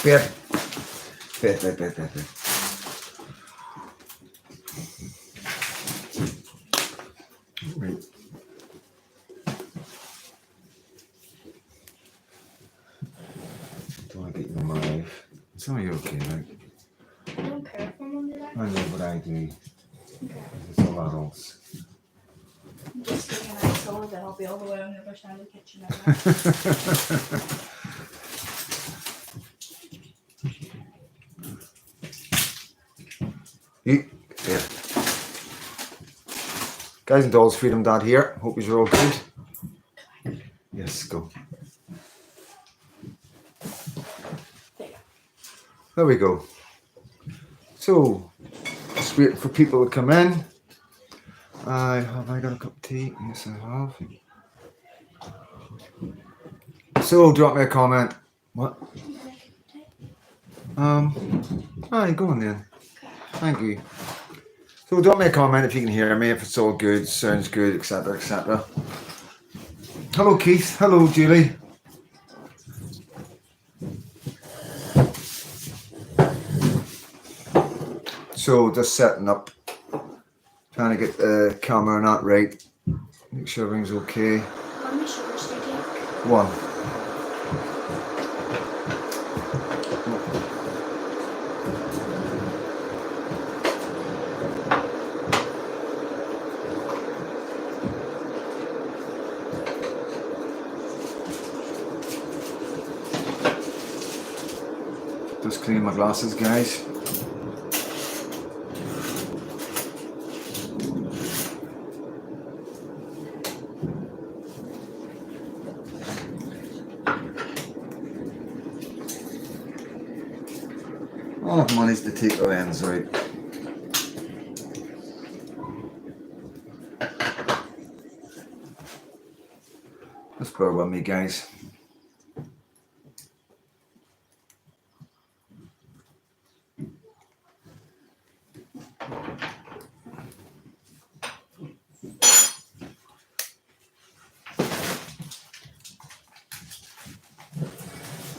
bed. Bed. Right. Don't want to get you in my life. It's only okay, right? I don't care if I'm under that. I know what I do. Okay. It's all adults. I'm just being an asshole that I'll be all the way on the other side of the kitchen now. Yeah. Guys and dolls, Freedom Dad here. Hope you're all good. Yes, go. There we go. So, just waiting for people to come in. Have I got a cup of tea? Yes, I have. So, drop me a comment. What? Aye, go on then. Thank you. So, drop me a comment if you can hear me, if it's all good, sounds good, etc., etc. Hello, Keith. Hello, Julie. So, just setting up, trying to get the camera and that right. Make sure everything's okay. How many sugars do you take? One. Just clean my glasses, guys. All I've managed to take the lens out. Just bear with me, guys.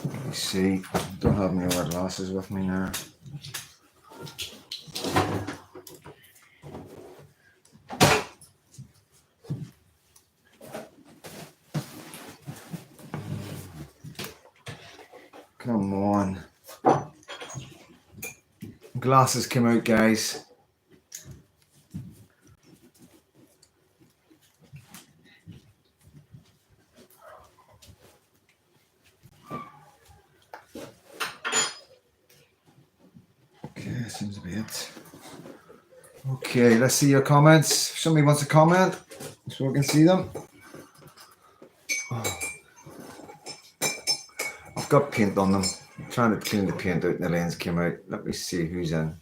Let me see. Don't have my other glasses with me now. Come on. Glasses came out, guys. Okay, seems to be it. Okay, let's see your comments. If somebody wants to comment so we can see them. Oh. I've got paint on them. I'm trying to clean the paint out and the lens came out. Let me see who's in.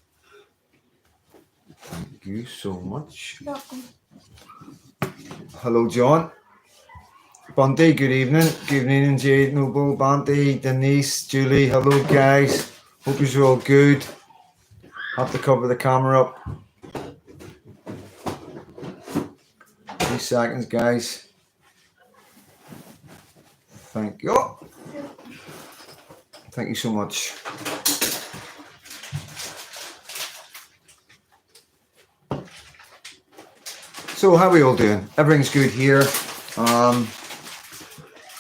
Thank you so much. You're welcome. Hello, John. Bunty, good evening. Good evening, Jade, Noble, Bunty, Denise, Julie. Hello, guys. Hope you're all good. Have to cover the camera up. 3 seconds, guys. Thank you. Thank you so much. So, how are we all doing? Everything's good here.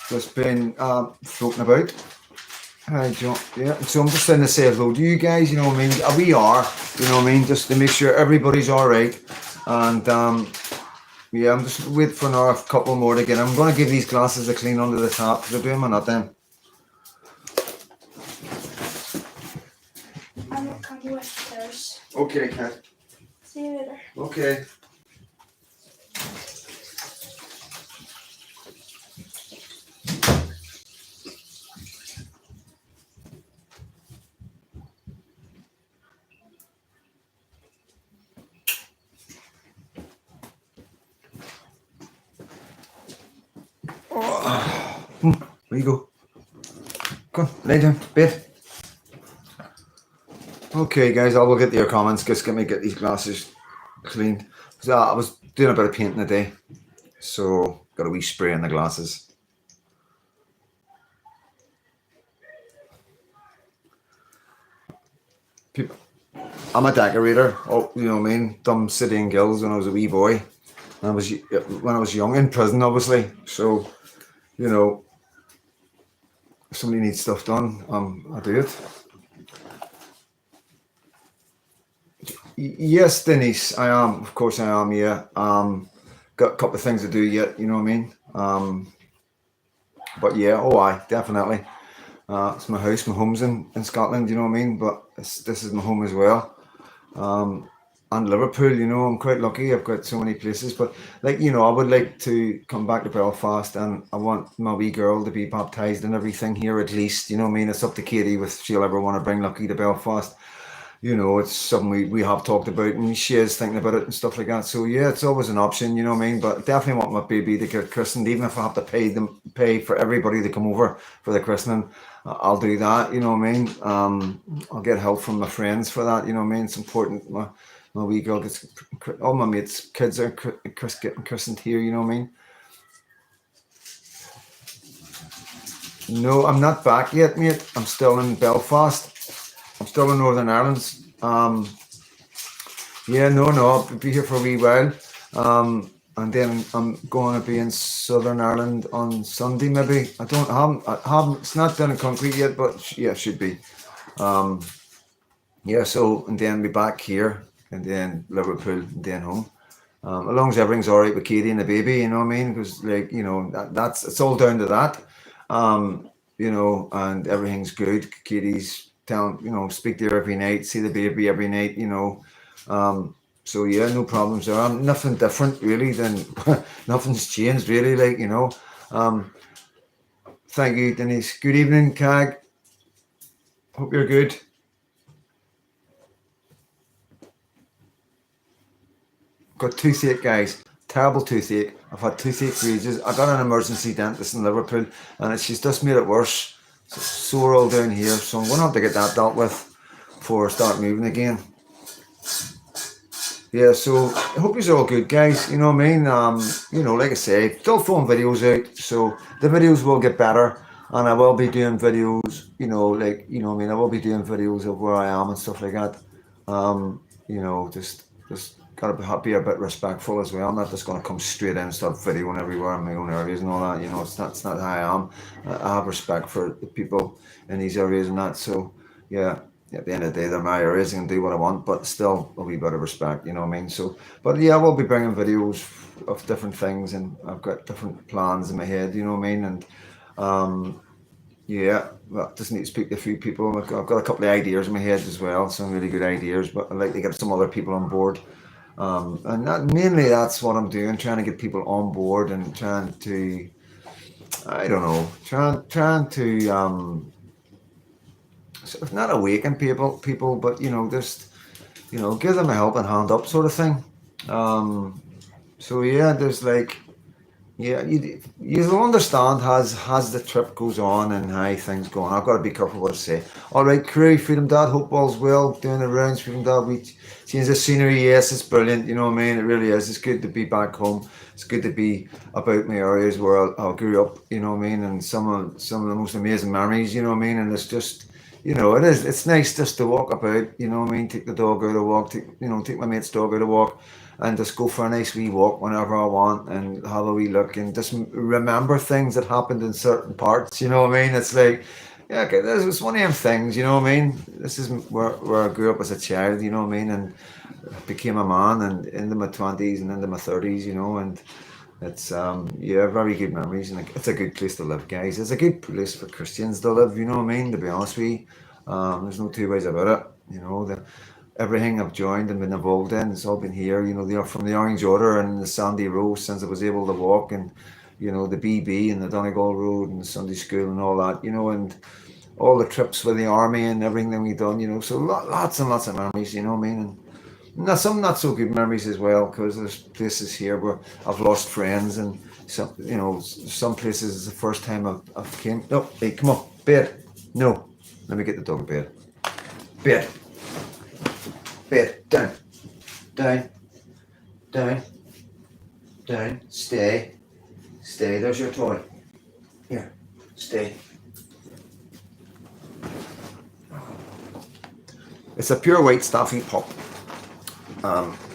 Just been floating about. Hi, John. Yeah, so I'm just trying to say hello to you guys. You know what I mean? We are. You know what I mean? Just to make sure everybody's all right. And yeah, I'm just waiting for another couple more to get. I'm going to give these glasses a clean under the tap. They're doing my nothing. I'm coming upstairs. Okay, Kat. See you later. Okay. Where you go? Come on, lay down, bed. Okay, guys, I will get to your comments. Just get these glasses cleaned. So I was doing a bit of painting today, so got a wee spray in the glasses. people, I'm a decorator. Oh, you know what I mean? Done City and Guilds when I was a wee boy. When I was young in prison, obviously. So, you know, if somebody needs stuff done, I do it. Yes, Denise, I am. Of course, I am. Yeah. Got a couple of things to do yet. You know what I mean? But yeah, oh, I definitely. It's my house. My home's in Scotland. You know what I mean? But this is my home as well. And Liverpool, you know, I'm quite lucky. I've got so many places, but like, you know, I would like to come back to Belfast, and I want my wee girl to be baptised and everything here at least. You know what I mean? It's up to Katie if she'll ever want to bring Lucky to Belfast. You know, it's something we have talked about, and she is thinking about it and stuff like that. So yeah, it's always an option, you know what I mean? But definitely want my baby to get christened, even if I have to pay for everybody to come over for the christening. I'll do that, you know what I mean? I'll get help from my friends for that, you know what I mean? It's important. My wee girl gets, all my mates' kids are getting christened here, you know what I mean? No, I'm not back yet, mate. I'm still in Belfast. I'm still in Northern Ireland. Yeah, no, I'll be here for a wee while. And then I'm going to be in Southern Ireland on Sunday, maybe. I haven't, it's not done in concrete yet, but yeah, should be. Yeah, so, and then be back here, and then Liverpool, and then home. As long as everything's all right with Katie and the baby, you know what I mean? Because, like, you know, that's it's all down to that. You know, and everything's good. Katie's telling, you know, speak to her every night, see the baby every night, you know. So yeah, no problems there. Nothing different really than nothing's changed really, like, you know. Thank you, Denise. Good evening, Cag. Hope you're good. Got toothache, guys. Terrible toothache. I've had toothache for ages. I got an emergency dentist in Liverpool, and she's just made it worse. It's sore all down here, so I'm gonna have to get that dealt with before I start moving again. Yeah, so I hope you're all good, guys. You know what I mean? You know, like I say, still throwing videos out, so the videos will get better, and I will be doing videos. You know, like, you know what I mean? I will be doing videos of where I am and stuff like that. You know, just gotta be a bit respectful as well. I'm not just gonna come straight in and start videoing everywhere in my own areas and all that. You know, it's not how I am. I have respect for the people in these areas and that. So yeah, at the end of the day, they're my areas and do what I want, but still a wee bit of respect, you know what I mean? So, but yeah, we'll be bringing videos of different things, and I've got different plans in my head, you know what I mean? And yeah, well, just need to speak to a few people. I've got a couple of ideas in my head as well, some really good ideas, but I'd like to get some other people on board. And mainly that's what I'm doing, trying to get people on board and trying to, I don't know, trying to sort of not awaken people, but you know, just, you know, give them a helping hand up sort of thing. So yeah, there's like, yeah, you'll understand as the trip goes on and how things go on. I've got to be careful what I say. All right, crew, Freedom Dad, hope all's well. Doing the rounds, Freedom Dad. We change the scenery. Yes, it's brilliant. You know what I mean? It really is. It's good to be back home. It's good to be about my areas where I grew up. You know what I mean? And some of the most amazing memories. You know what I mean? And it's just, you know, it is. It's nice just to walk about. You know what I mean? Take the dog out a walk. Take my mate's dog out a walk, and just go for a nice wee walk whenever I want, and have a wee look, and just remember things that happened in certain parts. You know what I mean? It's like, yeah, okay, this was one of them things. You know what I mean? This is where I grew up as a child. You know what I mean? And became a man, and into my 20s and into my 30s. You know, and it's yeah, very good memories, and it's a good place to live, guys. It's a good place for Christians to live. You know what I mean? To be honest with you, there's no two ways about it. You know, everything I've joined and been involved in, it's all been here. You know, from the Orange Order and the Sandy Row since I was able to walk, and you know, the BB and the Donegal Road and the Sunday school and all that. You know, and all the trips with the army and everything that we've done. You know, so lots and lots of memories. You know what I mean? And some not so good memories as well, because there's places here where I've lost friends, and some, you know, some places is the first time I've came. No, hey, come on, bed. No, let me get the dog a bed. Bed. Bed. Down. Down. Down. Down. Stay. Stay. There's your toy. Here. Stay. It's a pure white staffy pup.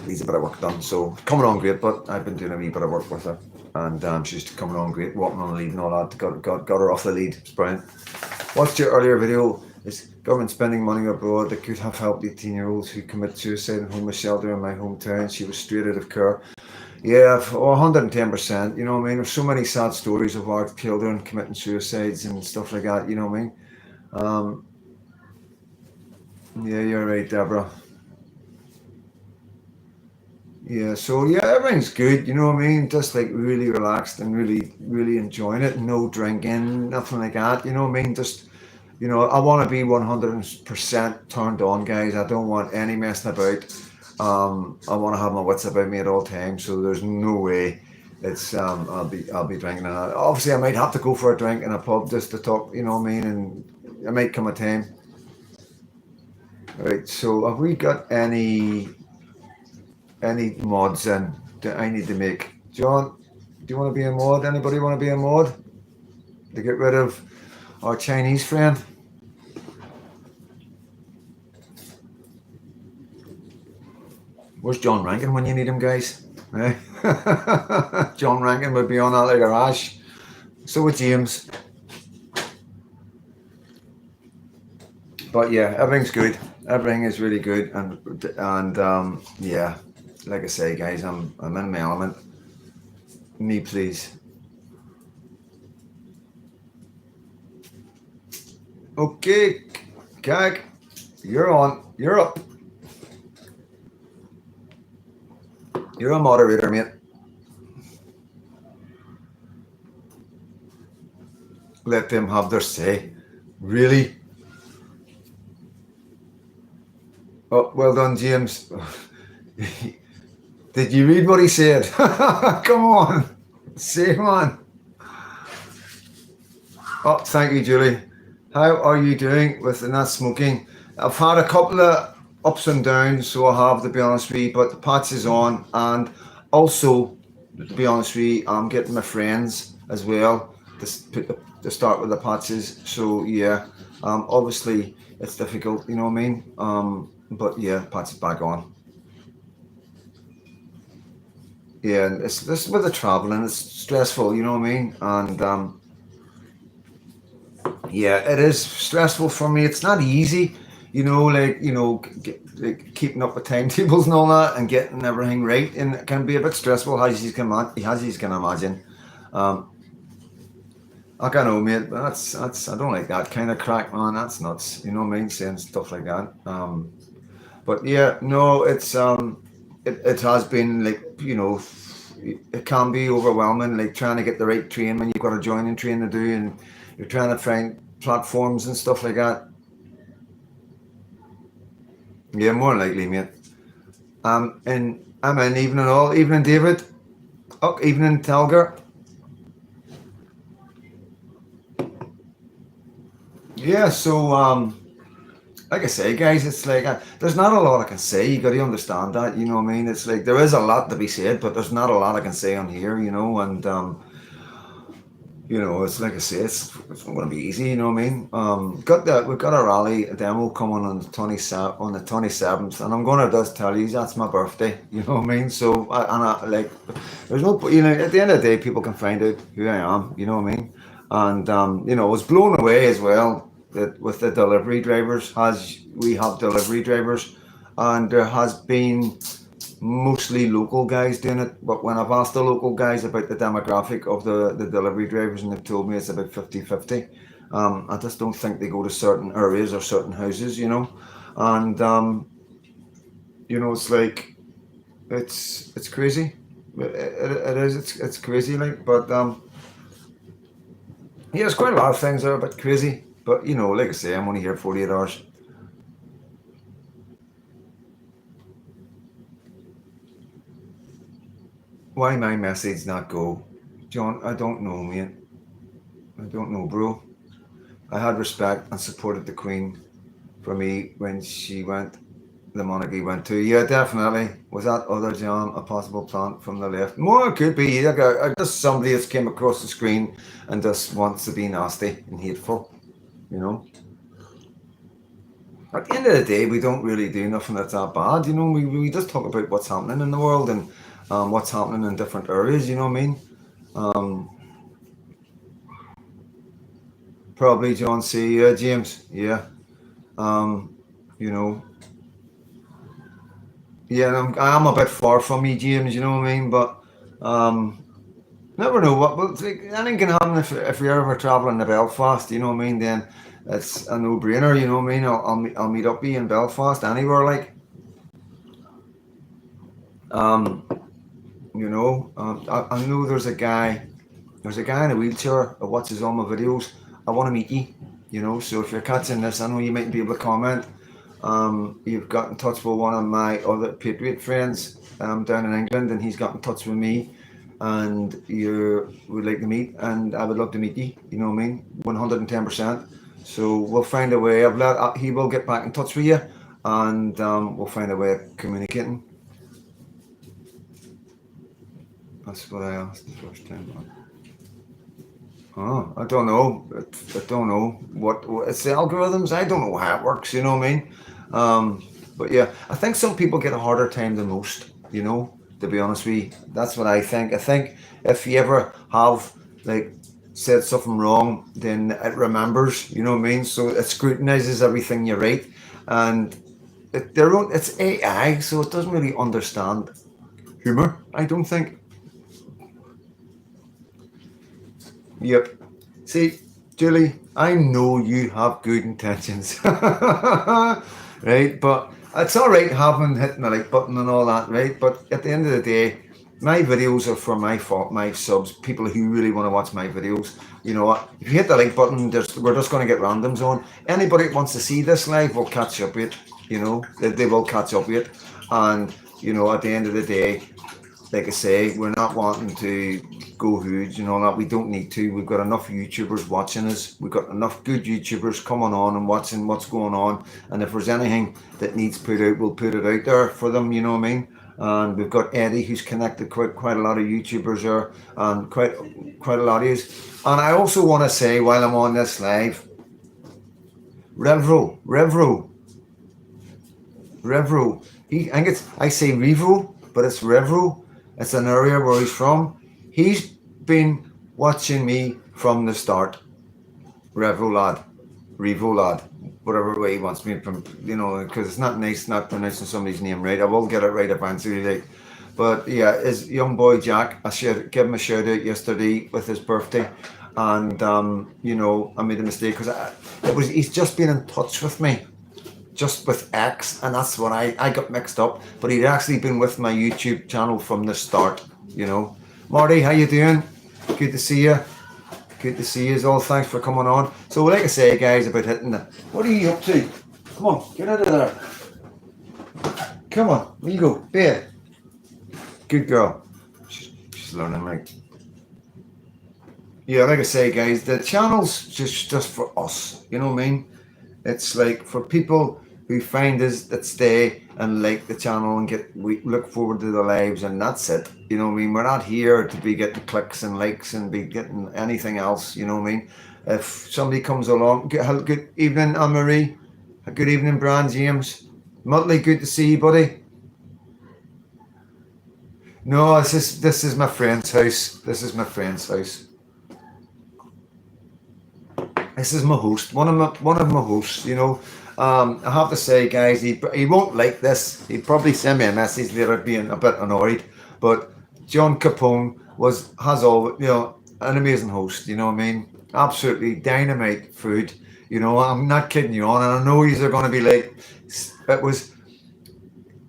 Needs a bit of work done, so coming on great, but I've been doing a wee bit of work with her, and she's coming on great, walking on the lead and all that. Got her off the lead. It's brilliant. Watched your earlier video. Is government spending money abroad that could have helped 18-year-olds who commit suicide in homeless shelter in my hometown. She was straight out of care. Yeah, 110%. You know what I mean? There's so many sad stories of our children committing suicides and stuff like that. You know what I mean? Yeah, you're right, Deborah. Yeah, so yeah, everything's good. You know what I mean? Just like really relaxed and really enjoying it. No drinking, nothing like that. You know what I mean? Just, I want to be 100% turned on, guys. I don't want any messing about. I want to have my wits about me at all times. So there's no way it's I'll be drinking. And obviously, I might have to go for a drink in a pub just to talk. You know what I mean? And it might come a time. Right. So have we got any mods in that I need to make? John, do you want to be a mod? Anybody want to be a mod to get rid of our Chinese friend? Where's John Rankin when you need him, guys? Eh? John Rankin would be on that like a rash. So would James. But yeah, everything's good. Everything is really good, and yeah, like I say, guys, I'm in my element. Me, please. Okay, Gag, you're on. You're up. You're a moderator, mate. Let them have their say. Really? Oh, well done, James. Did you read what he said? Come on. Say, man. Oh, thank you, Julie. How are you doing with the not smoking? I've had a couple of ups and downs, so I have, to be honest with you, but the patch is on, and also, to be honest with you, I'm getting my friends as well to start with the patches. So yeah, obviously it's difficult, you know what I mean? But yeah, patch is back on. Yeah, and it's this with the traveling, it's stressful, you know what I mean? And yeah, it is stressful for me. It's not easy, like keeping up with timetables and all that, and getting everything right, and it can be a bit stressful, as you can imagine. Um, I don't know, mate, but that's I don't like that kind of crack, man. That's nuts. You know what I mean? Saying stuff like that. But yeah, no, it has been like, it can be overwhelming, like trying to get the right train when you've got a joining train to do, and you're trying to find platforms and stuff like that. Yeah, more likely, mate. And I'm in evening, David. Oh, evening, Telger. Yeah, so like I say, guys, it's like there's not a lot I can say. You got to understand that, you know what I mean? It's like there is a lot to be said, but there's not a lot I can say on here, and it's like I say, it's not going to be easy, you know what I mean? We've got a rally a demo coming on the 27th, and I'm going to just tell you that's my birthday, you know what I mean? So like, there's no, at the end of the day, people can find out who I am, you know what I mean? And I was blown away as well that with the delivery drivers, as we have delivery drivers, and there has been mostly local guys doing it. But when I've asked the local guys about the demographic of the delivery drivers, and they've told me it's about 50-50, I just don't think they go to certain areas or certain houses, and it's like it's crazy. It is. It's crazy, like, but yeah, there's quite a lot of things that are a bit crazy. But like I say, I'm only here 48 hours. Why my message not go? John, I don't know, mate. I don't know, bro. I had respect and supported the Queen for me when she went, the monarchy went to. Yeah, definitely. Was that other John a possible plant from the left? More, it could be. Like just somebody that's came across the screen and just wants to be nasty and hateful, you know? at the end of the day, we don't really do nothing that's that bad. You know, we just talk about what's happening in the world and what's happening in different areas. You know what I mean? Probably John C. James. Yeah. You know. Yeah, I'm a bit far from you, James. You know what I mean? But never know what. But like, anything can happen if you're ever traveling to Belfast. You know what I mean? Then it's a no-brainer. You know what I mean? I'll meet up with you in Belfast anywhere. Like, you know, I know there's a guy. There's a guy in a wheelchair that watches all my videos. I want to meet you. You know, so if you're catching this, I know you might be able to comment. You've got in touch with one of my other Patriot friends down in England, and he's got in touch with me, and you would like to meet, and I would love to meet you. You know what I mean? 110%. So we'll find a way. He will get back in touch with you, and we'll find a way of communicating. That's what I asked the first time. Oh, I don't know. I don't know what it's the algorithms. I don't know how it works. You know what I mean? But yeah, I think some people get a harder time than most. You know, to be honest with you, that's what I think. I think if you ever have like said something wrong, then it remembers. You know what I mean? So it scrutinizes everything you write, and it's AI, so it doesn't really understand humor. I don't think. Yep. See, Julie, I know you have good intentions, right? But it's all right having hitting the like button and all that, right? But at the end of the day, my videos are for my subs, people who really want to watch my videos. You know what? If you hit the like button, we're just going to get randoms on. Anybody that wants to see this live will catch up with it. You know, they will catch up with it. And, you know, at the end of the day, like I say, we're not wanting to go huge and all that. We don't need to. We've got enough YouTubers watching us. We've got enough good YouTubers coming on and watching what's going on. And if there's anything that needs put out, we'll put it out there for them. You know what I mean? And we've got Eddie, who's connected quite a lot of YouTubers there, and quite a lot of yous. And I also want to say, while I'm on this live, Revro. I say Revo, but it's Revro. It's an area where he's from. He's been watching me from the start. Revo lad, whatever way he wants me from, you know, because it's not nice not pronouncing somebody's name right. I will get it right eventually, like. But yeah, his young boy Jack, I should give him a shout out yesterday with his birthday, and you know, I made a mistake because he's just been in touch with me. Just with X, and that's what I got mixed up. But he'd actually been with my YouTube channel from the start, you know. Marty, how you doing? Good to see you. Good to see you all. Thanks for coming on. So like I say, guys, about hitting the... What are you up to? Come on, get out of there. Come on, where you go? Bed. Good girl. She's learning, like... Yeah, like I say, guys, the channel's just for us. You know what I mean? It's like for people who find us that stay and like the channel and we look forward to their lives, and that's it. You know what I mean? We're not here to be getting clicks and likes and be getting anything else. You know what I mean? If somebody comes along, good evening, Anne-Marie. Good evening, Brian James. Muttley, good to see you, buddy. No, this is my friend's house. This is my friend's house. This is my host, one of my hosts, you know. I have to say, guys, he won't like this. He'd probably send me a message later being a bit annoyed. But John Capone has all, you know, an amazing host, you know what I mean? Absolutely dynamite food. You know, I'm not kidding you on, and I know you're going to be like, it was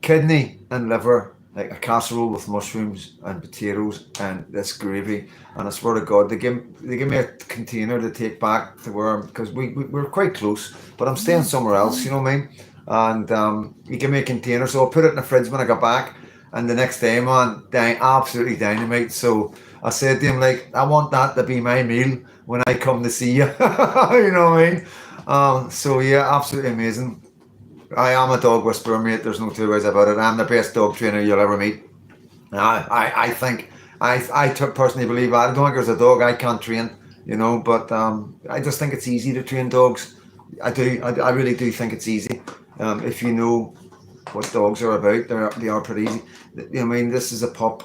kidney and liver, like a casserole with mushrooms and potatoes and this gravy. And I swear to God, they give me a container to take back to where, because we're quite close, but I'm staying somewhere else, you know what I mean? And he gave me a container, so I'll put it in the fridge when I got back. And the next day, man, absolutely dynamite. So I said to him, like, I want that to be my meal when I come to see you. You know what I mean? So yeah, absolutely amazing. I am a dog whisperer, mate. There's no two ways about it. I'm the best dog trainer you'll ever meet. I think I personally believe I don't think there's a dog I can't train, you know. But I just think it's easy to train dogs. I really do think it's easy. If you know what dogs are about, they are pretty easy. I mean, this is a pup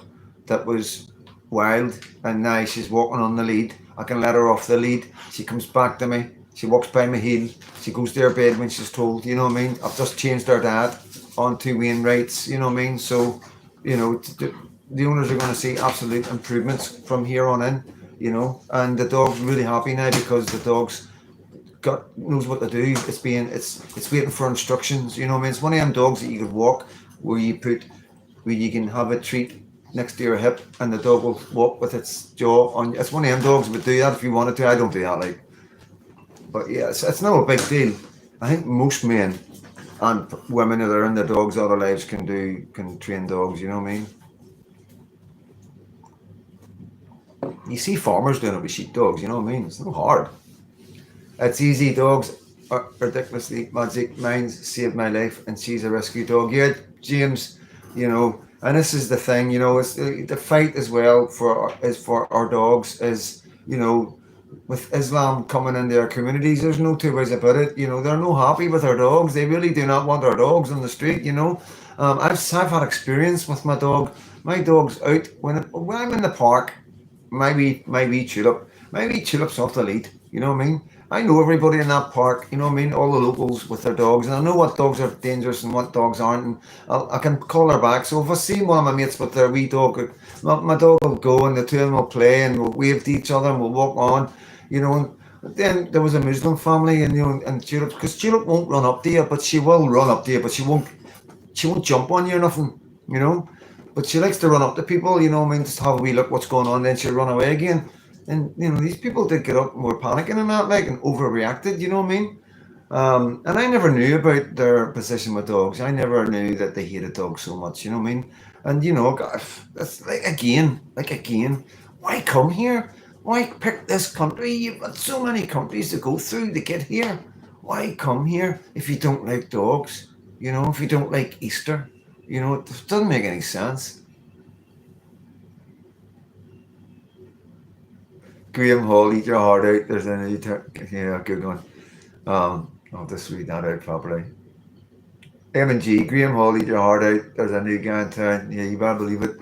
that was wild, and now she's walking on the lead. I can let her off the lead. She comes back to me. She walks by my heel. She goes to her bed when she's told. You know what I mean? I've just changed her dad onto Wainwright's. You know what I mean? So, you know, the owners are going to see absolute improvements from here on in. You know, and the dog's really happy now because the dog's knows what to do. It's waiting for instructions. You know what I mean? It's one of them dogs that you could walk where you can have a treat next to your hip and the dog will walk with its jaw on. It's one of them dogs that would do that if you wanted to. I don't do that, like. But yeah, it's not a big deal. I think most men and women that are in their dogs all their lives can train dogs. You know what I mean? You see farmers doing it with sheepdogs. You know what I mean? It's not hard. It's easy. Dogs are ridiculously magic. Mine's saved my life, and she's a rescue dog. Yeah, James. You know, and this is the thing. You know, it's the fight as well for our dogs. Is, you know, with Islam coming in their communities, there's no two ways about it. You know, they're no happy with our dogs. They really do not want their dogs on the street. You know, I've had experience with my dog. My dog's out when I'm in the park. My wee tulip's off the lead. You know what I mean? I know everybody in that park. You know what I mean? All the locals with their dogs, and I know what dogs are dangerous and what dogs aren't. And I can call her back. So if I see one of my mates with their wee dog, my dog will go, and the two of them will play, and we'll wave to each other, and we'll walk on. You know. And then there was a Muslim family, and you know, and Tulip, because Tulip won't run up to you, but she will run up to you, but she won't jump on you or nothing. You know. But she likes to run up to people, you know what I mean, just have a wee look what's going on, then she'll run away again. And, you know, these people did get up and were panicking and that, like, and overreacted, you know what I mean? And I never knew about their position with dogs. I never knew that they hated dogs so much, you know what I mean? And, you know, that's like again, why come here? Why pick this country? You've got so many countries to go through to get here. Why come here if you don't like dogs? You know, if you don't like Easter? You know, it doesn't make any sense. Graham Hall, eat your heart out. There's a new yeah, good one. I'll just read that out properly. M&G, Graham Hall, eat your heart out. There's a new guy in town. Yeah, you better believe it.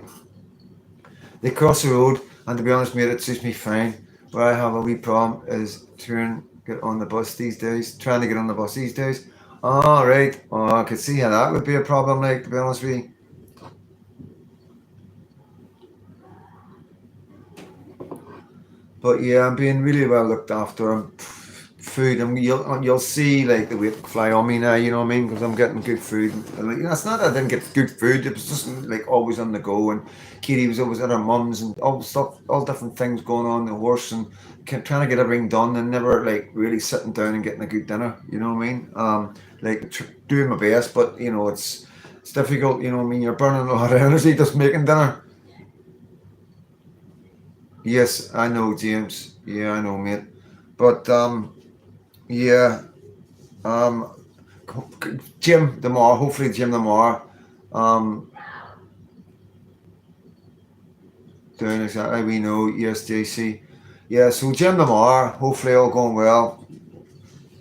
They cross the road, and to be honest, mate, it suits me fine. Where I have a wee problem is trying to get on the bus these days. Trying to get on the bus these days. All right. Oh, I could see how that would be a problem, like, to be honest with you. But yeah, I'm being really well looked after. Food, and you'll see like the weight fly on me now. You know what I mean? Because I'm getting good food. And, like, you know, it's not that I didn't get good food. It was just like always on the go. And Katie was always at her mum's and all stuff, all different things going on. The horse and trying to get everything done and never like really sitting down and getting a good dinner. You know what I mean? Like doing my best, but you know it's difficult. You know what I mean? You're burning a lot of energy just making dinner. Yes, I know, James. Yeah, I know, mate. But yeah, um, Jim tomorrow. Hopefully, Jim tomorrow. Um, doing exactly we know. Yes, JC. Yeah, so Jim tomorrow. Hopefully, all going well.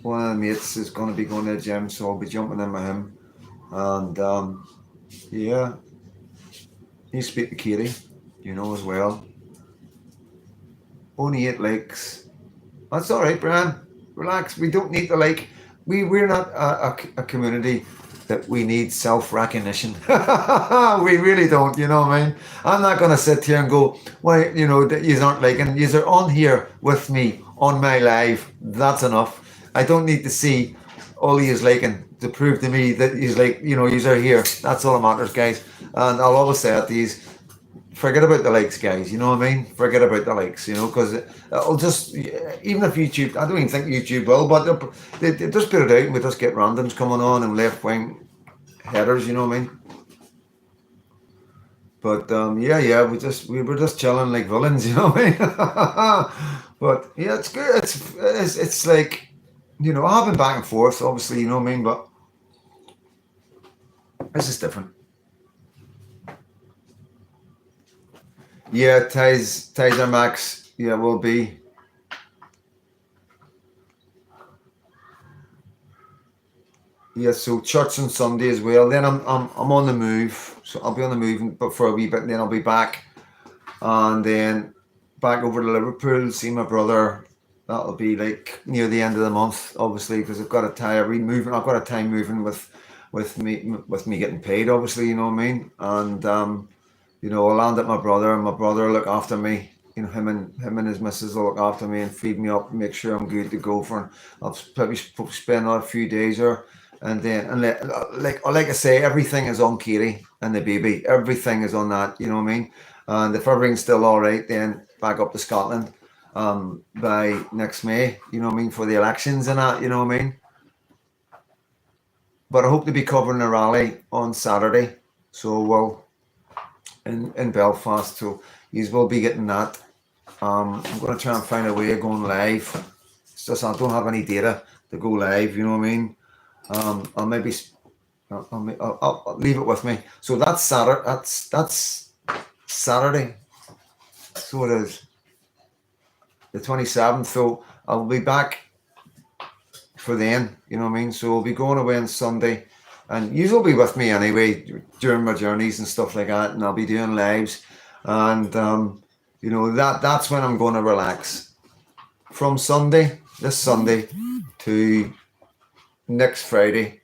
One of the mates is going to be going to the gym, so I'll be jumping in with him. And yeah, you speak to Katie, you know, as well. Only 8 likes. That's all right, Brian. Relax. We don't need to like. We're not a community that we need self recognition. We really don't. You know what I mean? I'm not gonna sit here and go, why, you know, that you aren't liking. You are on here with me on my live. That's enough. I don't need to see all he is liking to prove to me that he's like, you know, he's are here. That's all that matters, guys. And I'll always say it to these. Forget about the likes, guys. You know what I mean? Forget about the likes, you know, because it'll just, even if YouTube, I don't even think YouTube will, but they just put it out and we just get randoms coming on and left wing headers, you know what I mean? But yeah, we were just chilling like villains, you know what I mean? But yeah, it's good. It's like, you know, I have been back and forth, obviously, you know what I mean? But this is different. Yeah, Tizer Max. Yeah, will be. Yeah, so church on Sunday as well. Then I'm on the move, so I'll be on the move but for a wee bit, and then I'll be back, and then back over to Liverpool, see my brother. That'll be like near the end of the month, obviously, because I've got a moving. I've got a time moving with me getting paid, obviously, you know what I mean. And you know, I'll land at my brother, and my brother will look after me. You know, him and his missus will look after me and feed me up, and make sure I'm good to go for. I'll probably spend another few days there. And then, and like I say, everything is on Katie and the baby. Everything is on that. You know what I mean? And if everything's still all right, then back up to Scotland by next May. You know what I mean, for the elections and that. You know what I mean? But I hope to be covering a rally on Saturday. So we'll in Belfast. So you will be getting that. I'm going to try and find a way of going live. It's just I don't have any data to go live. You know what I mean? I'll maybe I'll leave it with me. So that's Saturday. That's Saturday. So it is the 27th. So I'll be back for then. You know what I mean? So we'll be going away on Sunday, and you'll be with me anyway during my journeys and stuff like that. And I'll be doing lives, and you know that's when I'm going to relax from this Sunday to next Friday.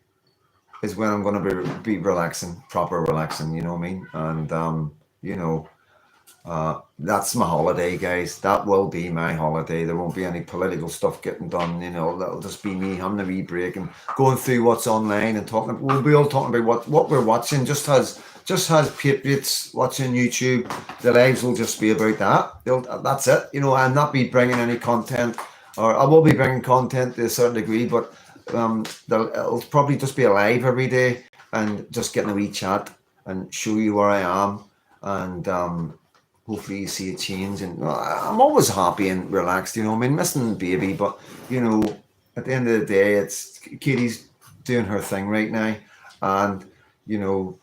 Is when I'm going to be relaxing, proper relaxing, you know what I mean? And, you know, that's my holiday, guys. That will be my holiday. There won't be any political stuff getting done, you know. That'll just be me having a wee break and going through what's online and talking. We'll be all talking about what we're watching. Just has patriots watching YouTube. The lives will just be about that. That's it, you know. I'll not be bringing any content, or I will be bringing content to a certain degree, but it'll probably just be alive every day and just getting a wee chat and show you where I am, and hopefully you see a change. And I'm always happy and relaxed, you know. I mean, missing the baby, but you know, at the end of the day, it's Katie's doing her thing right now, and you know,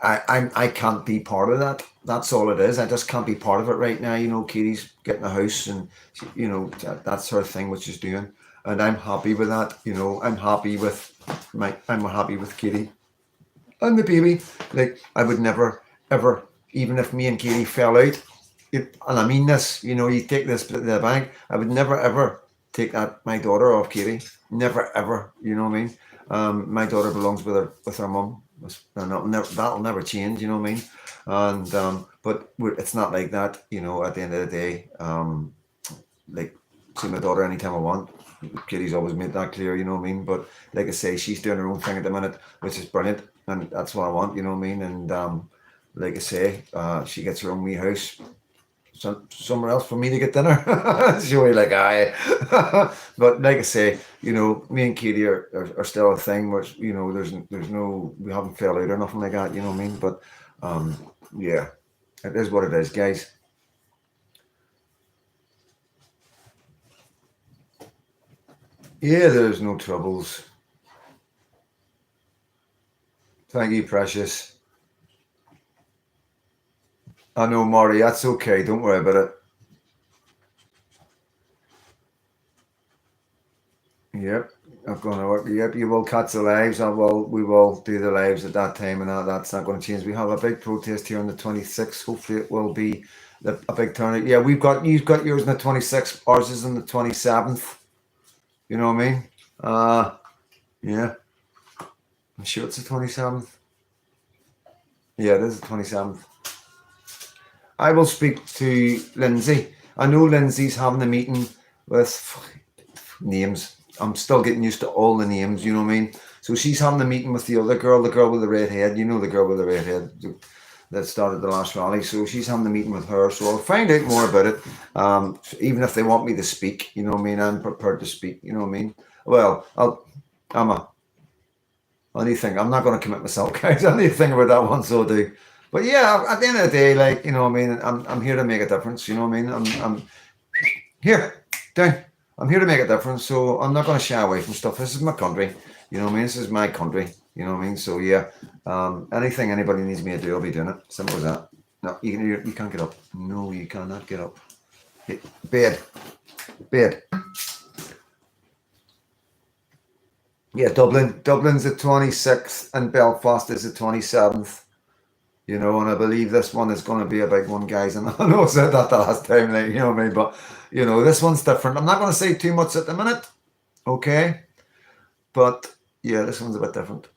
I can't be part of that. That's all it is. I just can't be part of it right now. You know, Katie's getting a house, and you know that's her thing, which she's doing. And I'm happy with that, you know. I'm happy with Katie and the baby. Like I would never, ever, even if me and Katie fell out, and I mean this, you know, you take this to the bank. I would never, ever take my daughter off Katie. Never, ever. You know what I mean? My daughter belongs with her mum, and that'll never change. You know what I mean? And but it's not like that. You know, at the end of the day, like see my daughter anytime I want. Katie's always made that clear, you know what I mean? But like I say, she's doing her own thing at the minute, which is brilliant, and that's what I want, you know what I mean? And like I say, she gets her own wee house, somewhere else for me to get dinner. She'll be like, aye. But like I say, you know, me and Katie are still a thing, which, you know, there's no, we haven't fell out or nothing like that, you know what I mean? But yeah, it is what it is, guys. Yeah, there's no troubles. Thank you, precious. I know, Marty, that's okay. Don't worry about it. Yep, I'm going to work. Yep, you will catch the lives. We will do the lives at that time, and that's not going to change. We have a big protest here on the 26th. Hopefully, it will be a big turnout. Yeah, you've got yours on the 26th. Ours is on the 27th. You know what I mean? Yeah. I'm sure it's the 27th. Yeah, it is the 27th. I will speak to Lindsay. I know Lindsay's having a meeting with names. I'm still getting used to all the names, you know what I mean? So she's having a meeting with the other girl, the girl with the red head. You know the girl with the red head that started the last rally. So she's having a meeting with her. So I'll find out more about it. Even if they want me to speak, you know what I mean? I'm prepared to speak, you know what I mean? Well, I'm not going to commit myself, guys. I need to think about that one, so do. But yeah, at the end of the day, like, you know what I mean, I'm here to make a difference, you know what I mean? I'm here, down. I'm here to make a difference, so I'm not going to shy away from stuff. This is my country, you know what I mean? This is my country, you know what I mean? So yeah, anything anybody needs me to do, I'll be doing it. Simple as that. No, you can't get up. No, you cannot get up. Bed. Yeah, Dublin's the 26th and Belfast is the 27th. You know, and I believe this one is going to be a big one, guys. And I know I said that the last time, like, you know what I mean? But, you know, this one's different. I'm not going to say too much at the minute, okay? But, yeah, this one's a bit different.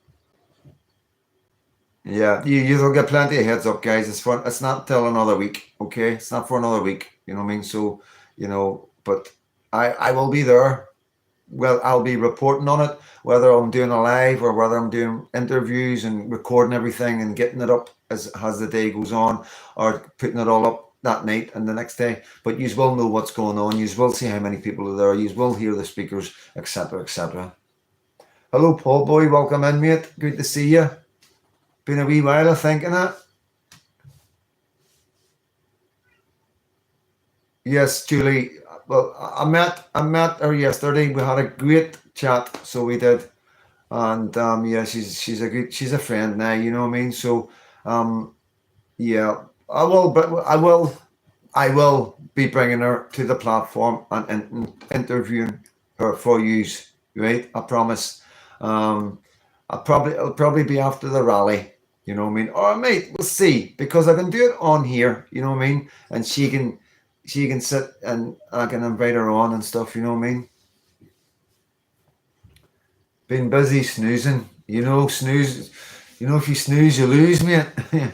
Yeah, you'll get plenty of heads up, guys. It's not till another week, okay? It's not for another week, you know what I mean? So, you know, but I will be there. Well, I'll be reporting on it, whether I'm doing a live or whether I'm doing interviews and recording everything and getting it up as the day goes on, or putting it all up that night and the next day. But you will know what's going on. You will see how many people are there. You will hear the speakers, etc., etc. Hello, Paul boy. Welcome in, mate. Good to see you. Been a wee while, I think, innit? Yes, Julie. Well, I met her yesterday. We had a great chat, so we did. And yeah, she's a friend now, you know what I mean? So yeah, I will be bringing her to the platform and interviewing her for use, right? I promise. It'll probably be after the rally, you know what I mean? Or mate, we'll see, because I can do it on here, you know what I mean? And she can sit and I can invite her on and stuff, you know what I mean? Been busy snoozing. Snooze. If you snooze, you lose, mate.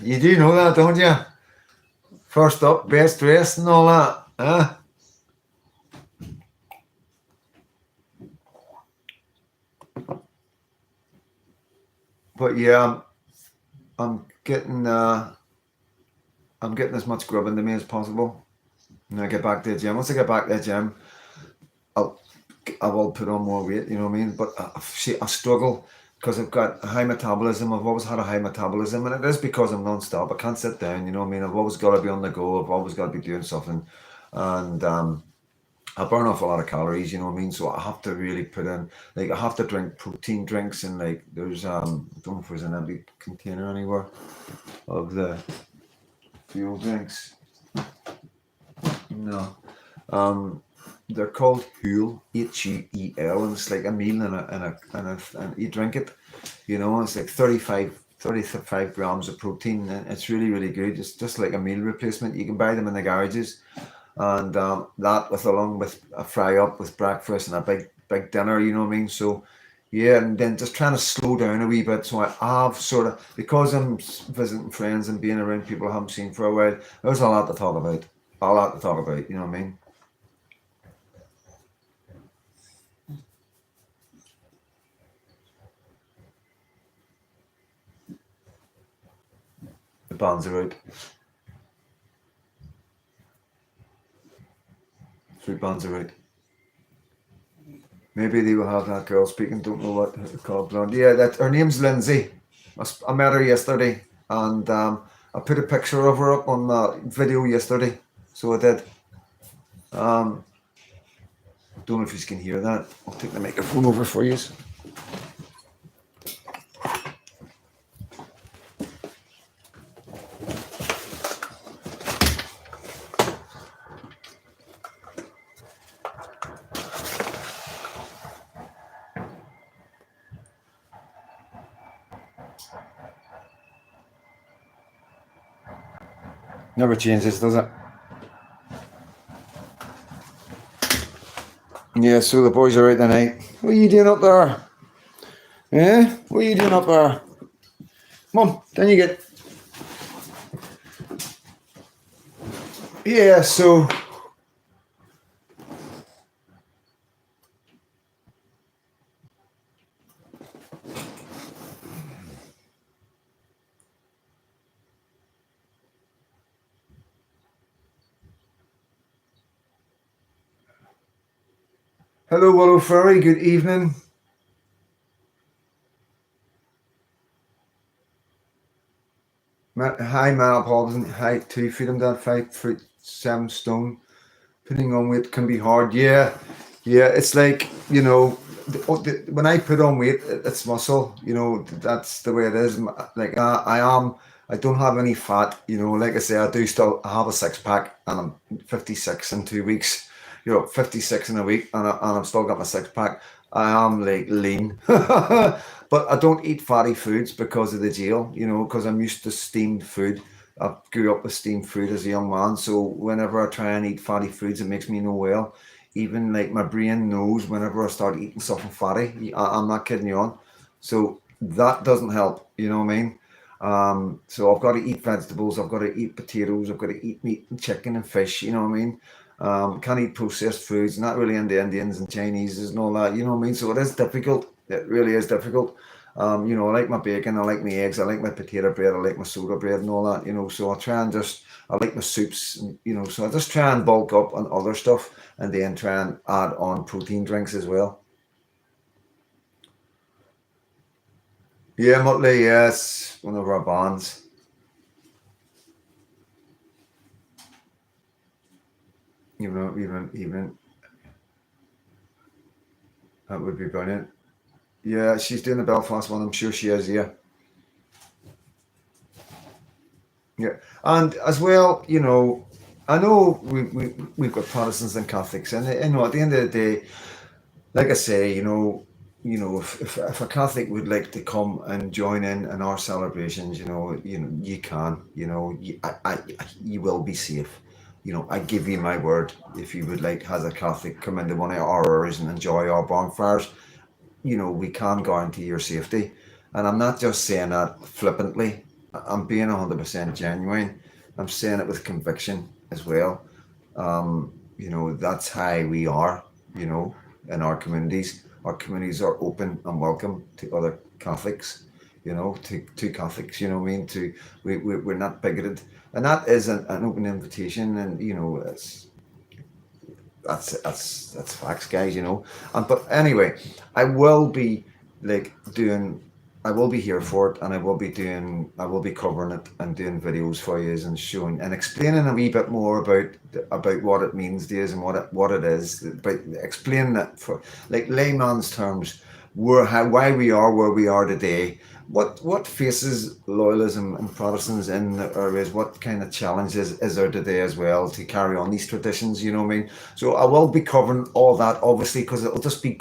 You do know that, don't you? First up, best dressed and all that. Huh? But yeah, I'm getting as much grub into me as possible. When I get back to the gym. Once I get back to the gym, I'll I will put on more weight, you know what I mean? But I struggle because I've got a high metabolism. I've always had a high metabolism, and it is because I'm non-stop. I can't sit down, you know what I mean? I've always got to be on the go. I've always got to be doing something, and I burn off a lot of calories, you know what I mean? So I have to really put in, like, I have to drink protein drinks, and like there's I don't know if there's an empty container anywhere of the fuel drinks. No. They're called Huel, Huel, and it's like a meal and you drink it, and it's like 35 grams of protein, and it's really, really good. It's just like a meal replacement. You can buy them in the garages, and that along with a fry up with breakfast and a big dinner, you know what I mean? So yeah, and then just trying to slow down a wee bit. So I have sort of, because I'm visiting friends and being around people I haven't seen for a while, there's a lot to talk about. You know what I mean? The bands are out. 3 bands are out. Maybe they will have that girl speaking. Don't know what her called, blonde. Yeah, that her name's Lindsay. I met her yesterday, and I put a picture of her up on the video yesterday. So I did. Don't know if you can hear that. I'll take the microphone over for you. Never changes, does it? Yeah, so the boys are out tonight. What are you doing up there? Yeah? What are you doing up there? Come on, then you get. Yeah, so. Hello, Willow Furry, good evening. Hi, Matt Hobson. Hi to Freedomdad 5'7" stone. Putting on weight can be hard. Yeah, it's like, when I put on weight, it's muscle. That's the way it is. Like I don't have any fat. Like I say, I do still have a six pack, and I'm 56 in 2 weeks. 56 in a week, and I've still got my six pack. I am like lean, but I don't eat fatty foods because of the jail, because I'm used to steamed food. I grew up with steamed food as a young man, so whenever I try and eat fatty foods, it makes me no well. Even like my brain knows whenever I start eating something fatty, I'm not kidding you on. So that doesn't help, you know what I mean? So I've got to eat vegetables, I've got to eat potatoes, I've got to eat meat and chicken and fish, you know what I mean? Can't eat processed foods, not really into Indians and Chinese and all that, you know what I mean? So it is difficult. It really is difficult. I like my bacon, I like my eggs, I like my potato bread, I like my soda bread and all that, so I like my soups, so I just try and bulk up on other stuff and then try and add on protein drinks as well. Yeah, Motley, yes, one of our bands. Even, that would be brilliant. Yeah, she's doing the Belfast one, I'm sure she is, yeah. Yeah, and as well, I know we've got Protestants and Catholics, and at the end of the day, like I say, if a Catholic would like to come and join in our celebrations, you can, you will be safe. I give you my word. If you would like, as a Catholic, come into one of our hours and enjoy our bonfires, we can guarantee your safety. And I'm not just saying that flippantly. I'm being 100% genuine. I'm saying it with conviction as well. That's how we are, you know, in our communities. Our communities are open and welcome to other Catholics, to Catholics, you know what I mean? We're not bigoted. And that is an open invitation. And, that's facts, guys. But anyway, I will be like doing. I will be here for it, and I will be covering it and doing videos for you and showing and explaining a wee bit more about what it means, days, and what it is. But explaining it for like layman's terms, why we are where we are today, what faces loyalism and Protestants in the areas, what kind of challenges is there today as well to carry on these traditions, you know what I mean? So I will be covering all that, obviously, because it'll just be,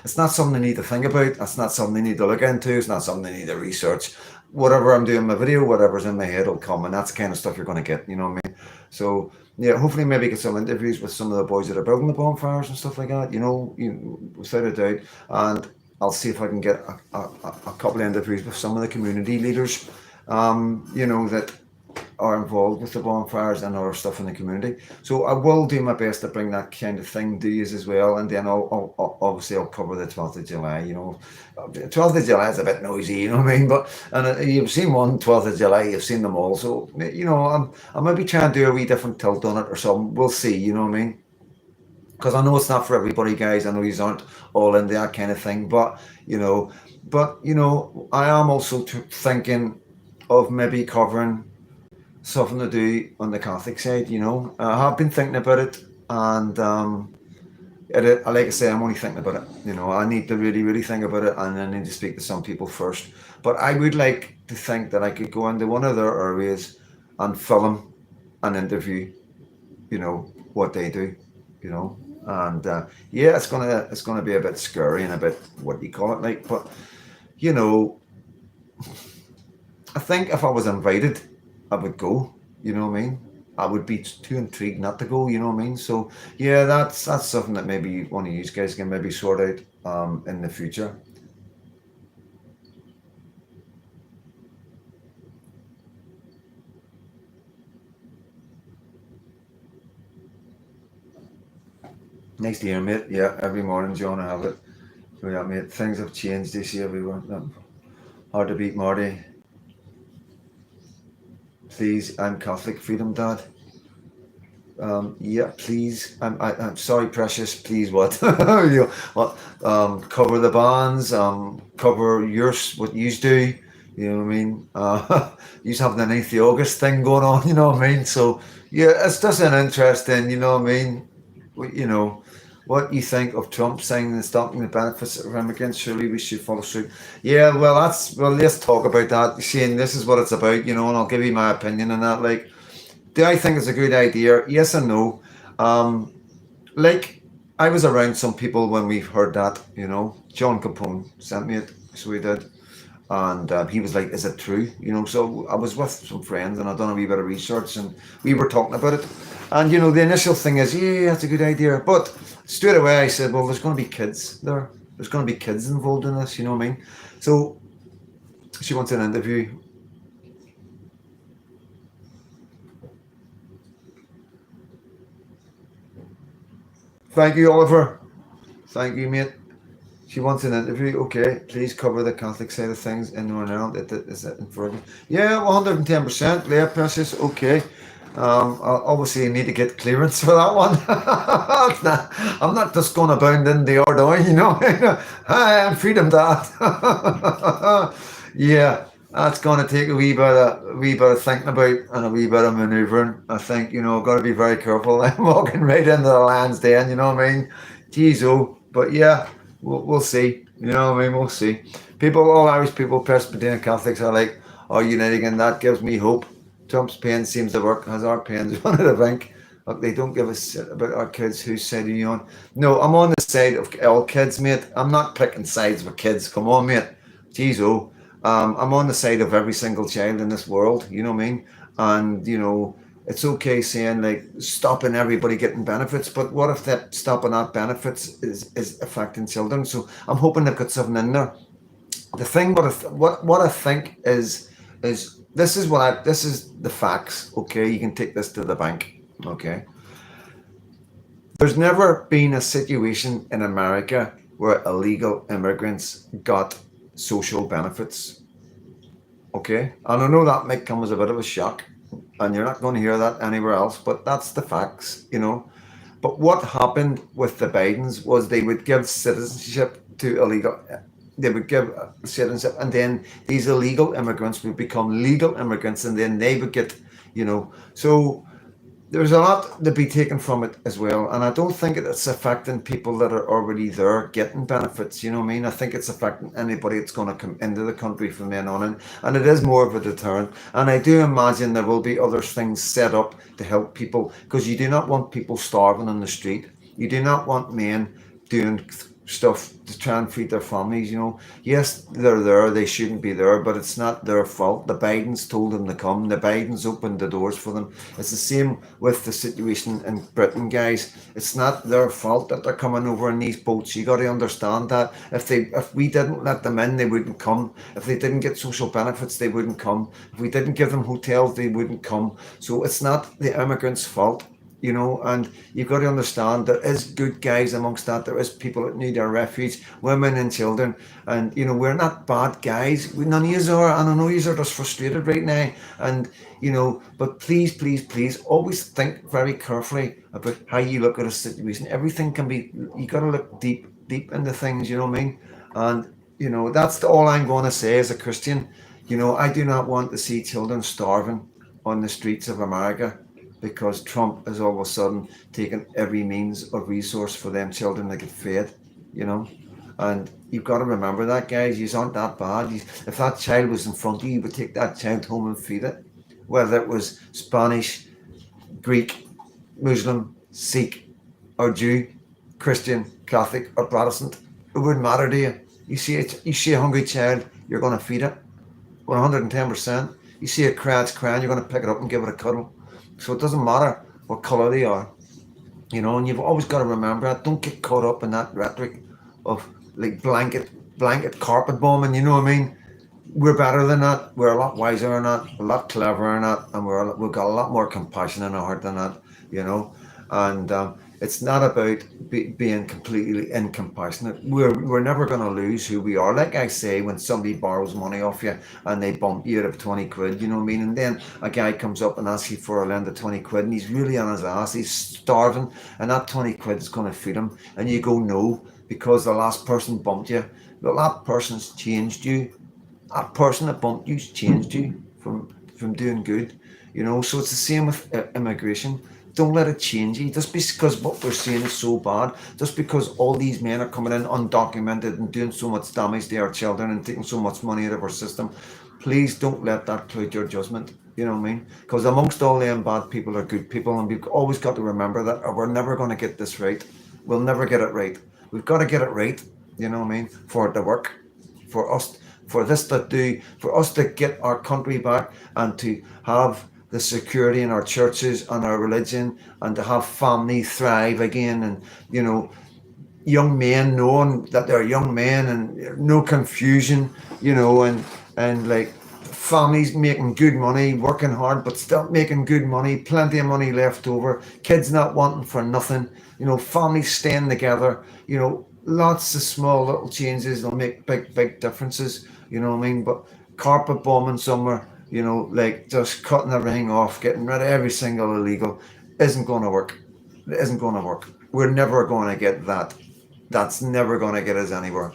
it's not something they need to think about, it's not something they need to look into, it's not something they need to research. Whatever I'm doing in my video, whatever's in my head will come, and that's the kind of stuff you're going to get, you know what I mean? So, yeah, hopefully maybe get some interviews with some of the boys that are building the bonfires and stuff like that, without a doubt. And I'll see if I can get a couple of interviews with some of the community leaders, that are involved with the bonfires and other stuff in the community. So I will do my best to bring that kind of thing to you as well. And then obviously I'll cover the 12th of July. 12th of July is a bit noisy, you know what I mean? But you've seen one 12th of July, you've seen them all. So I might be trying to do a wee different tilt on it or something. We'll see, you know what I mean? Because I know it's not for everybody, guys. I know you aren't all into that kind of thing, I am also thinking of maybe covering something to do on the Catholic side. I have been thinking about it, and like I say, I'm only thinking about it. I need to really, really think about it, and I need to speak to some people first. But I would like to think that I could go into one of their areas and film an interview. What they do. And yeah, it's gonna be a bit scary and a bit, what do you call it, like. But you know, I think if I was invited, I would go. You know what I mean? I would be too intrigued not to go. You know what I mean? So yeah, that's something that maybe one of you guys can maybe sort out in the future. Next year, mate. Yeah, every morning, John, I have it. So yeah, mate. Things have changed this year. Hard to beat, Marty. Please, I'm Catholic. Freedom, Dad. Yeah, please. I'm sorry, precious. Please, what? What? Cover the bands. Cover yours. What you do. You know what I mean? You have the 9th of August thing going on. You know what I mean? So yeah, it's just an interesting. You know what I mean? What you think of Trump signing and stopping the benefits of immigrants? Surely we should follow suit. Yeah, well. Let's talk about that. Shane, this is what it's about. And I'll give you my opinion on that. Like, do I think it's a good idea? Yes and no. Like, I was around some people when we heard that, you know. John Capone sent me it, so he did. And he was like, "Is it true?" You know, so I was with some friends and I done a wee bit of research and we were talking about it. And, you know, the initial thing is, yeah, that's a good idea. But straight away I said, well, there's going to be kids there. There's going to be kids involved in this, you know what I mean? So she wants an interview. Thank you, Oliver. Thank you, mate. She wants an interview. Okay, please cover the Catholic side of things in Northern Ireland. Is it in Fergus? Yeah, 110%. Yeah, precious. Okay. Obviously, you need to get clearance for that one. I'm not just going to bound in the order, you know. Hi, I'm Freedom Dad. Yeah, that's going to take a wee bit of thinking about and a wee bit of manoeuvring. I think, you know, got to be very careful. I'm walking right into the land's den, you know what I mean? Jeez, oh. But yeah, we'll see. You know what I mean? We'll see. People, all Irish people, Presbyterian Catholics are like, oh, uniting, and that gives me hope. Trump's pen seems to work. Has our pens run out of ink? Look, they don't give a shit about our kids. Whose side are you on? No, I'm on the side of all kids, mate. I'm not picking sides with kids. Come on, mate. Jeez, oh. I'm on the side of every single child in this world. You know what I mean? And, you know, it's okay saying like stopping everybody getting benefits, but what if that stopping that benefits is affecting children? So I'm hoping they've got something in there. The thing, what I think is this is the facts. Okay, you can take this to the bank. Okay, there's never been a situation in America where illegal immigrants got social benefits. Okay, and I know that might come as a bit of a shock, and you're not going to hear that anywhere else, but that's the facts, you know. But what happened with the Bidens was they would give citizenship to illegal, they would give citizenship, and then these illegal immigrants would become legal immigrants, and then they would get, you know. So there's a lot to be taken from it as well. And I don't think it's affecting people that are already there getting benefits. You know what I mean? I think it's affecting anybody that's going to come into the country from then on. And it is more of a deterrent. And I do imagine there will be other things set up to help people because you do not want people starving on the street. You do not want men doing stuff to try and feed their families, you know. Yes, they're there, they shouldn't be there, but it's not their fault. The Bidens told them to come, the Bidens opened the doors for them. It's the same with the situation in Britain, guys. It's not their fault that they're coming over in these boats. You got to understand that. If we didn't let them in, they wouldn't come. If they didn't get social benefits, they wouldn't come. If we didn't give them hotels, they wouldn't come. So it's not the immigrants' fault, you know, and you've got to understand there is good guys amongst that. There is people that need our refuge, women and children, and you know we're not bad guys. None of you are, and I know you are just frustrated right now, and you know. But please, please, please, always think very carefully about how you look at a situation. Everything can be. You got to look deep into things. You know what I mean? And you know that's all I'm going to say as a Christian. You know, I do not want to see children starving on the streets of America because Trump has all of a sudden taken every means of resource for them children to get fed, you know. And you've got to remember that, guys. You aren't that bad. If that child was in front of you, you would take that child home and feed it. Whether it was Spanish, Greek, Muslim, Sikh, or Jew, Christian, Catholic, or Protestant, it wouldn't matter to you. You see a hungry child, you're going to feed it 110%. You see a crowd's crying, you're going to pick it up and give it a cuddle. So it doesn't matter what colour they are, you know, and you've always got to remember that. Don't get caught up in that rhetoric of like blanket carpet bombing, you know what I mean? We're better than that. We're a lot wiser than that, a lot cleverer than that, and we've got a lot more compassion in our heart than that, you know. And it's not about being completely incompassionate. We're never going to lose who we are. Like I say, when somebody borrows money off you and they bump you out of 20 quid, you know what I mean? And then a guy comes up and asks you for a lend of 20 quid and he's really on his ass, he's starving, and that 20 quid is going to feed him. And you go, no, because the last person bumped you. Well, that person's changed you. That person that bumped you's changed you from doing good, you know. So it's the same with immigration. Don't let it change you. Just because what we're seeing is so bad, just because all these men are coming in undocumented and doing so much damage to our children and taking so much money out of our system, please don't let that cloud your judgment. You know what I mean? Because amongst all them bad people are good people, and we've always got to remember that, or we're never going to get this right. we'll never get it right. We've got to get it right, you know what I mean, for it to work, for us, for this to do, for us to get our country back and to have the security in our churches and our religion and to have family thrive again and, you know, young men knowing that they're young men and no confusion, you know, and like families making good money, working hard, but still making good money, plenty of money left over, kids not wanting for nothing, you know, families staying together, you know, lots of small little changes will make big differences, you know what I mean? But carpet bombing somewhere, you know, like just cutting everything off, getting rid of every single illegal, isn't going to work. It isn't going to work. We're never going to get that. That's never going to get us anywhere.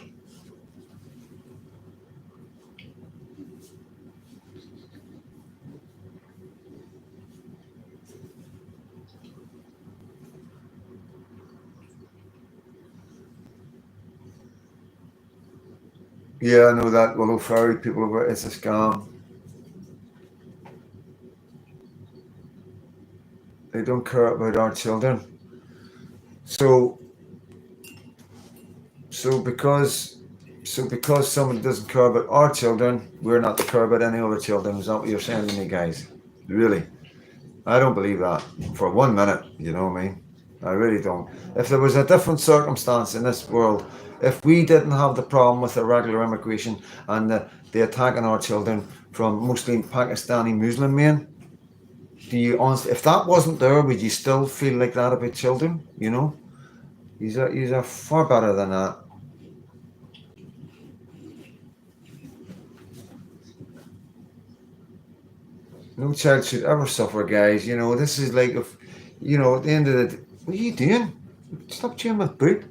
Yeah, I know that Willow Ferry people, it's a scam. They don't care about our children. So, so because, so because somebody doesn't care about our children, we're not to care about any other children. Is that what you're saying to me, guys? Really? I don't believe that for 1 minute. You know what I mean? I really don't. If there was a different circumstance in this world, if we didn't have the problem with irregular immigration and the attack on our children from mostly Pakistani Muslim men, do you honestly, if that wasn't there, would you still feel like that about children? You know, these are far better than that. No child should ever suffer, guys. You know, this is like if, you know, at the end of the day, what are you doing? Stop chewing my boot.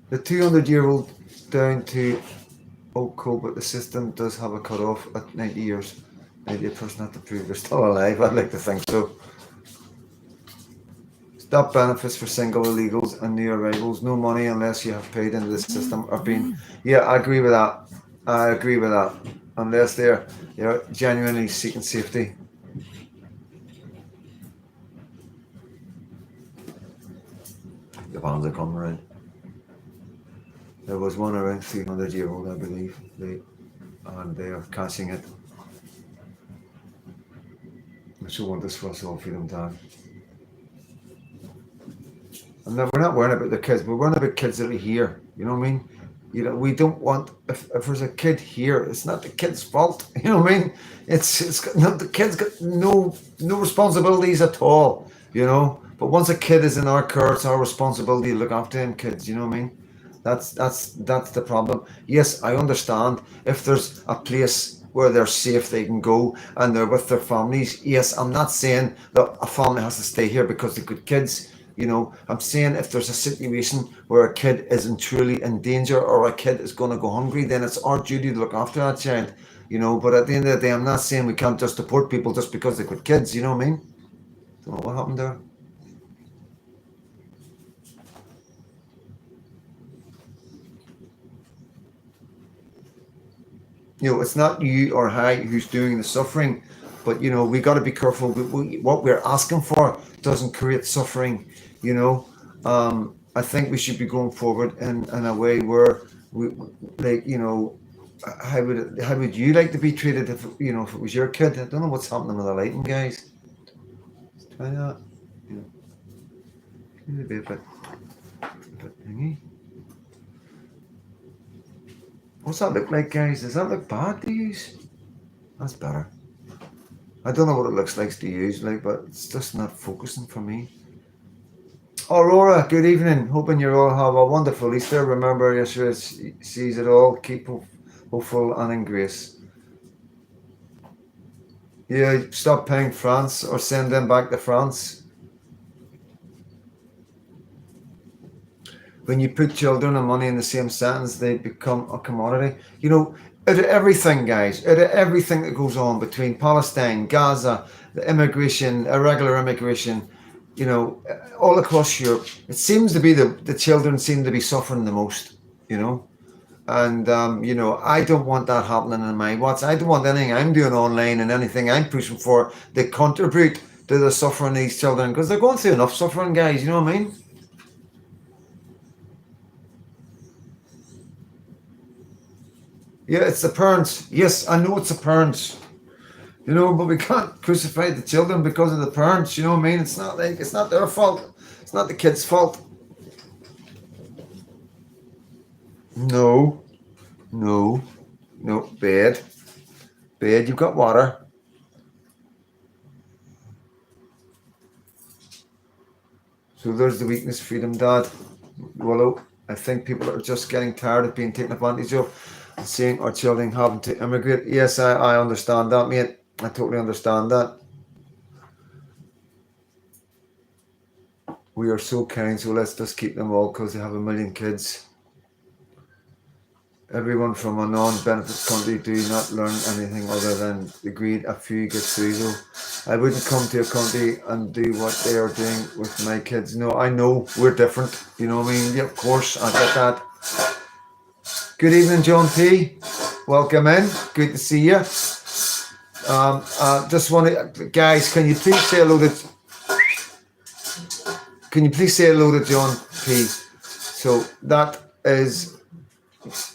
The 200-year-old down to Oak Coal, but the system does have a cut-off at 90 years. 90% have to prove they're still alive. I'd like to think so. Stop benefits for single illegals and new arrivals. No money unless you have paid into the system or been. Yeah, I agree with that. I agree with that. Unless they're, you know, genuinely seeking safety. The vans are coming around. There was one around 300-year-old, I believe, and they are catching it. I should want this for us all, Freedom Dad. We're not worrying about the kids. We're worrying about kids that are here. You know what I mean? You know, we don't want if there's a kid here, it's not the kid's fault. You know what I mean? It's not the kid's got no responsibilities at all. You know, but once a kid is in our care, it's our responsibility to look after them kids. You know what I mean? That's the problem. Yes, I understand if there's a place where they're safe, they can go and they're with their families. Yes, I'm not saying that a family has to stay here because they've got kids. You know, I'm saying if there's a situation where a kid isn't truly in danger or a kid is going to go hungry, then it's our duty to look after that child. You know, but at the end of the day, I'm not saying we can't just deport people just because they've got kids. You know what I mean? Don't know what happened there. You know, it's not you or I who's doing the suffering, but you know, we got to be careful. What we're asking for doesn't create suffering. You know, I think we should be going forward in a way where we, like, you know, how would you like to be treated if you know if it was your kid? I don't know what's happening with the lighting, guys. Try that. You know, maybe a bit thingy. What's that look like, guys? Does that look bad to use? That's better. I don't know what it looks like to use, like, but it's just not focusing for me. Aurora, good evening. Hoping you all have a wonderful Easter. Remember, Yeshua sees it all. Keep hopeful and in grace. Yeah, stop paying France or send them back to France. When you put children and money in the same sentence, they become a commodity. You know, out of everything, guys, out of everything that goes on between Palestine, Gaza, the immigration, irregular immigration, you know, all across Europe, it seems to be the children seem to be suffering the most, you know. And, you know, I don't want that happening in my watch. I don't want anything I'm doing online and anything I'm pushing for that contribute to the suffering these children, because they're going through enough suffering, guys, you know what I mean? Yeah, it's the parents. Yes, I know it's the parents. You know, but we can't crucify the children because of the parents, you know what I mean? It's not like, it's not their fault. It's not the kid's fault. No, no, no, bed. Bed, you've got water. So there's the weakness, Freedom Dad. Willow, I think people are just getting tired of being taken advantage of, seeing our children having to immigrate. Yes, I understand that, mate. I totally understand that. We are so kind, so let's just keep them all because they have a million kids. Everyone from a non-benefit country do not learn anything other than the greed a few get through though. I wouldn't come to a country and do what they are doing with my kids. No, I know we're different. You know what I mean? Yeah, of course, I get that. Good evening, John P. Welcome in. Good to see you. Just want to, guys, can you please say hello to John P. So that is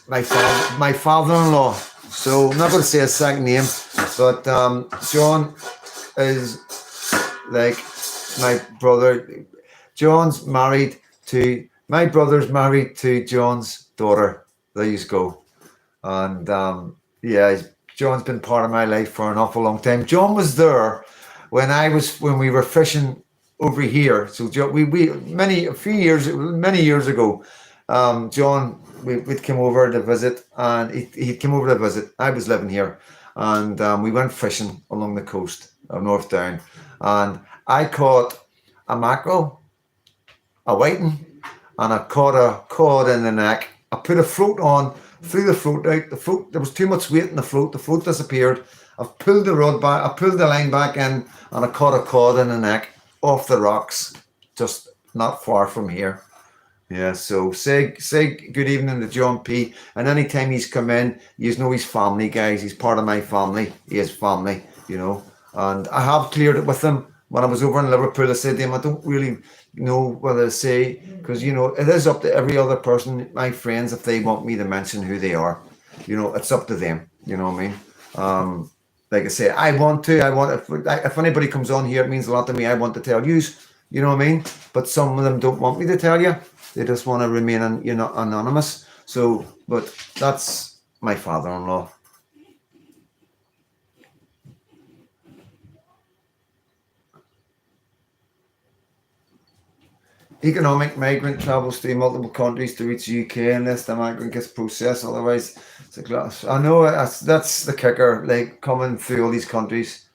my father-in-law. So I'm not going to say his second name, but John is like my brother. My brother's married to John's daughter. There you go. And yeah, John's been part of my life for an awful long time. John was there when we were fishing over here. So John, many years ago, John, we'd come over to visit, and he came over to visit. I was living here, and we went fishing along the coast of North Down, and I caught a mackerel, a whiting, and I caught a cod in the neck. I put a float on, threw the float out. The float, there was too much weight in the float. The float disappeared. I've pulled the rod back. I pulled the line back in, and I caught a cod in the neck off the rocks, just not far from here. Yeah, so say good evening to John P. And anytime he's come in, you know he's family, guys. He's part of my family. He is family, you know. And I have cleared it with him. When I was over in Liverpool, I said to him, I don't really know whether to say, because, you know, it is up to every other person, my friends, if they want me to mention who they are. You know, it's up to them. You know what I mean? Like I say, if anybody comes on here, it means a lot to me. I want to tell you, you know what I mean? But some of them don't want me to tell you. They just want to remain, anonymous. So, but that's my father-in-law. Economic migrant travels through multiple countries to reach the UK unless the migrant gets processed. Otherwise, it's a glass. I know that's the kicker. Like coming through all these countries.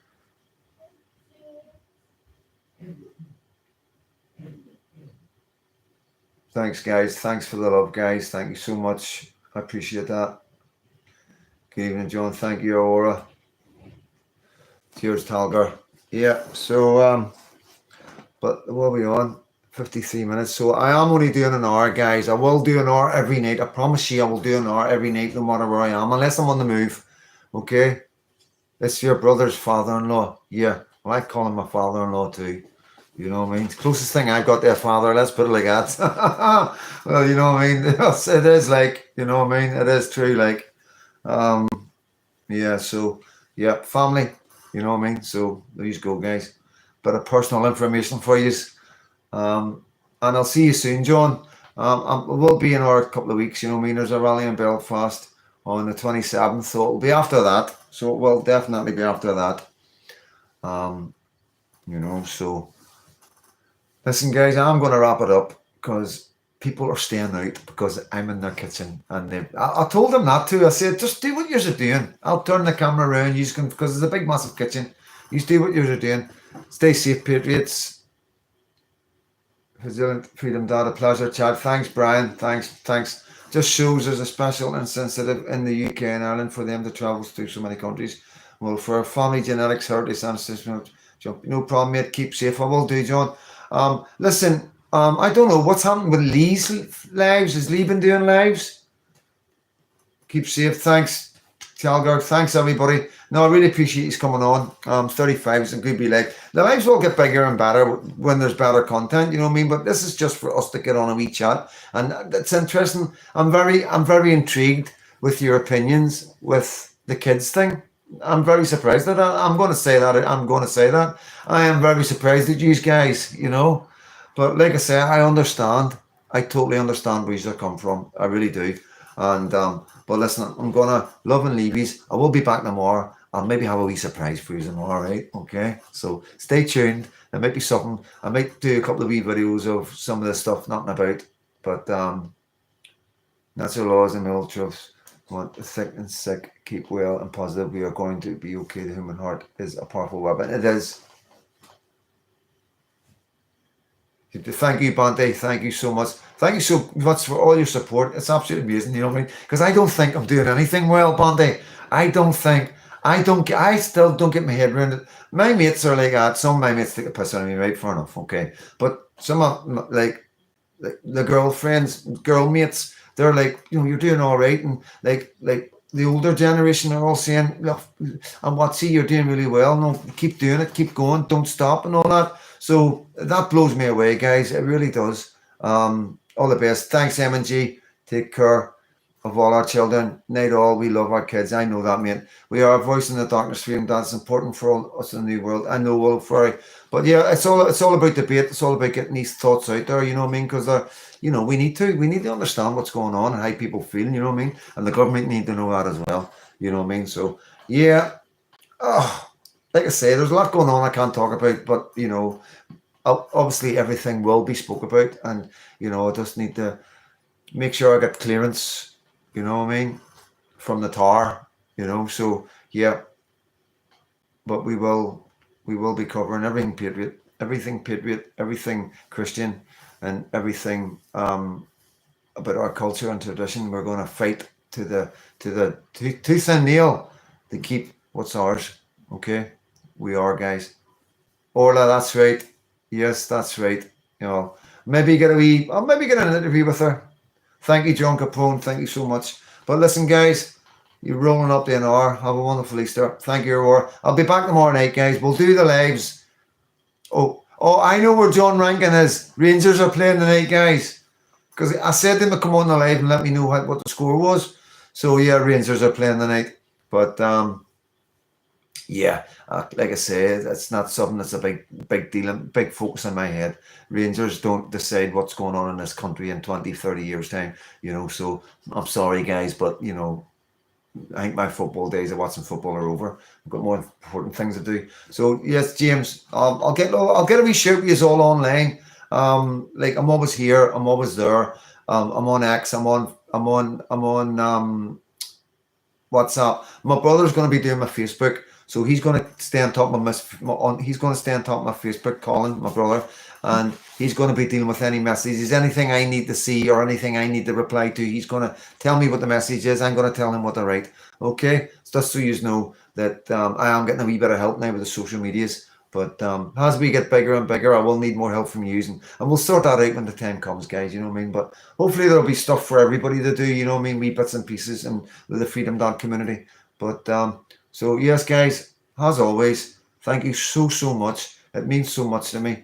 Thanks, guys. Thanks for the love, guys. Thank you so much. I appreciate that. Good evening, John. Thank you, Aurora. Cheers, Talgar. Yeah. So, but what are we on? 53 minutes. So I am only doing an hour, guys. I will do an hour every night. I promise you I will do an hour every night, no matter where I am, unless I'm on the move. Okay? It's your brother's father-in-law. Yeah. Well, I call him my father-in-law too. You know what I mean? It's the closest thing I got to a father, let's put it like that. Well, you know what I mean? It is like, you know what I mean? It is true, like, yeah, so, yeah, family, you know what I mean? So, there you go, guys. Bit of personal information for you. And I'll see you soon, John. We'll be in a couple of weeks, you know what I mean? There's a rally in Belfast on the 27th, so it'll be after that. So, it will definitely be after that. You know, so... Listen, guys, I'm going to wrap it up because people are staying out because I'm in their kitchen. And I told them not to. I said, just do what you're doing. I'll turn the camera around. Because it's a big, massive kitchen. You do what you're doing. Stay safe, Patriots. Freedom Dad, a pleasure, Chad. Thanks, Brian. Thanks. Just shows there's a special insensitive in the UK and Ireland for them to travel through so many countries. Well, for family genetics, heritage, ancestry, no problem, mate. Keep safe. I will do, John. Listen, I don't know what's happened with Lee's lives. Has Lee been doing lives? Keep safe. Thanks. Talgard, thanks everybody. No, I really appreciate you coming on. 35 is a good be like. The lives will get bigger and better when there's better content, you know what I mean? But this is just for us to get on a wee chat. And it's interesting. I'm very intrigued with your opinions with the kids thing. I'm very surprised at that. I'm gonna say that. I am very surprised at you guys, you know. But like I say, I understand. I totally understand where you come from. I really do. And but listen, I'm gonna love and leave yous. I will be back tomorrow. I'll maybe have a wee surprise for you tomorrow, right? Okay. So stay tuned. There might be something. I might do a couple of wee videos of some of the stuff, nothing about. But natural laws and middle truths. Want the thick and sick, keep well and positive. We are going to be okay. The human heart is a powerful weapon. It is. Thank you, Bante. Thank you so much. Thank you so much for all your support. It's absolutely amazing, you know what I mean? Because I don't think I'm doing anything well, Bante. I still don't get my head around it. My mates are like that. Some of my mates take a piss out of me, right? Fair enough, okay. But some of like the girl mates, they're like, you know, you're doing all right, and like the older generation are all saying, look, and what, see, you're doing really well. No, keep doing it, keep going, don't stop, and all that. So that blows me away, guys. It really does. All the best. Thanks, M&G. Take care of all our children. Night all. We love our kids. I know that, mate. We are a voice in the darkness. Freedom Dad is important for all us in the new world. I know, Will Furry. But yeah, it's all about debate. It's all about getting these thoughts out there. You know what I mean? Because you know, we need to understand what's going on and how people feel. You know what I mean? And the government need to know that as well. You know what I mean? So yeah. Like I say, there's a lot going on I can't talk about, but you know, obviously everything will be spoke about, and you know, I just need to make sure I get clearance, you know what I mean, from the tower, you know. So yeah, but we will be covering everything patriot, everything Christian, and everything about our culture and tradition. We're going to fight to the tooth and nail to keep what's ours. Okay, we are, guys. Orla, that's right. Yes, that's right. You know, I'll maybe get an interview with her. Thank you, John Capone. Thank you so much. But listen, guys, you're rolling up the hour. Have a wonderful Easter. Thank you, Aurora. I'll be back tomorrow night, guys. We'll do the lives. Oh, I know where John Rankin is. Rangers are playing tonight, guys. Because I said to him to come on the live and let me know what the score was. So yeah, Rangers are playing tonight. But yeah, like I say, it's not something that's a big deal, big focus in my head. Rangers don't decide what's going on in this country in 20, 30 years' time, you know. So I'm sorry, guys, but you know, I think my football days of watching football are over. I've got more important things to do. So yes, James, I'll get a wee shout with you all online. Like I'm always here, I'm always there. I'm on X, I'm on WhatsApp. My brother's going to be doing my Facebook. So he's going to stay on top of my Facebook, Colin, my brother, and he's going to be dealing with any messages, anything I need to see or anything I need to reply to. He's going to tell me what the message is. I'm going to tell him what to write. Okay, just so you know that I am getting a wee bit of help now with the social medias. But as we get bigger and bigger, I will need more help from you, and we'll sort that out when the time comes, guys. You know what I mean? But hopefully there'll be stuff for everybody to do. You know what I mean? Wee bits and pieces, and with the Freedom Dad community. But so yes, guys, as always, thank you so much. It means so much to me.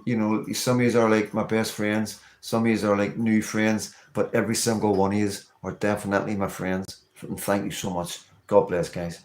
You know, some of you are like my best friends. Some of you are like new friends. But every single one of you are definitely my friends. And thank you so much. God bless, guys.